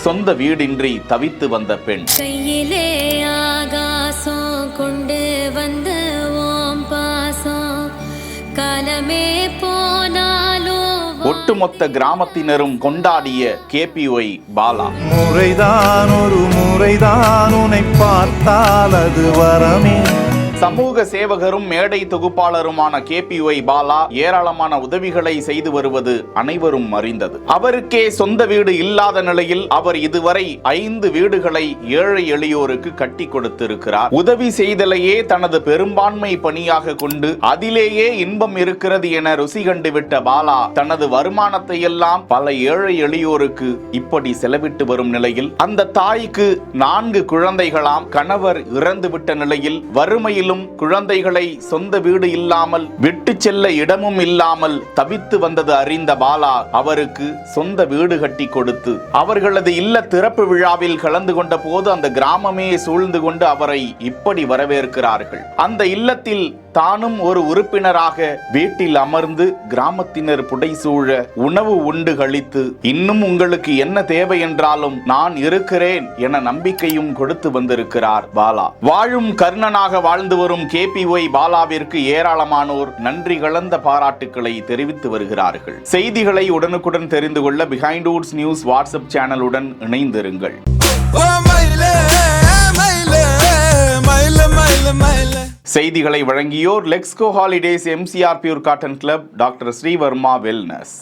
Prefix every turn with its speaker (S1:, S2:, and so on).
S1: சொந்த வீடின்றி தவித்து வந்த பெண்.
S2: கையிலே ஆகாசம் கொண்டு வந்த ஓம் பாசம் காலமே போனாலும்
S1: ஒட்டுமொத்த கிராமத்தினரும் கொண்டாடிய KPY பாலா.
S3: முறைதான் ஒரு முறைதான் உன்னை பார்த்தால் அது வரமே.
S1: சமூக சேவகரும் மேடை தொகுப்பாளருமான KPY பாலா ஏராளமான உதவிகளை செய்து வருவது அனைவரும் அறிந்தது. அவருக்கே சொந்த வீடு இல்லாத நிலையில் அவர் இதுவரை 5 வீடுகளை ஏழை எளியோருக்கு கட்டி கொடுத்திருக்கிறார். உதவி செய்தலையே தனது பெரும்பான்மை பணியாக கொண்டு அதிலேயே இன்பம் இருக்கிறது என ருசி கண்டுவிட்ட பாலா தனது வருமானத்தை எல்லாம் பல ஏழை எளியோருக்கு இப்படி செலவிட்டு வரும் நிலையில் அந்த தாய்க்கு 4 குழந்தைகளாம். கணவர் இறந்துவிட்ட நிலையில் வறுமையிலும் குழந்தைகளை சொந்த வீடு இல்லாமல் விட்டு செல்ல இடமும் இல்லாமல் தவித்து வந்தது அறிந்த பாலா அவருக்கு சொந்த வீடு கட்டி கொடுத்து அவர்களது இல்ல திறப்பு விழாவில் கலந்து கொண்ட போது அந்த கிராமமே சூழ்ந்து கொண்டு அவரை இப்படி வரவேற்கிறார்கள். அந்த இல்லத்தில் தானும் ஒரு உறுப்பினராக வீட்டில் அமர்ந்து கிராமத்தினர் புடைசூழ உணவு உண்டு கழித்து இன்னும் உங்களுக்கு என்ன தேவை என்றாலும் நான் இருக்கிறேன் என நம்பிக்கையும் கொடுத்து வந்திருக்கிறார் பாலா. வாழும் கர்ணனாக வாழ்ந்து வரும் KPY பாலாவிற்கு ஏராளமானோர் நன்றி கலந்த பாராட்டுக்களை தெரிவித்து வருகிறார்கள். செய்திகளை உடனுக்குடன் தெரிந்து கொள்ள பிஹைண்ட் வுட்ஸ் நியூஸ் வாட்ஸ்அப் சேனலுடன் இணைந்திருங்கள். செய்திகளை வழங்கியோர் Lexco holidays MCR pure cotton club, doctor Srivarma wellness.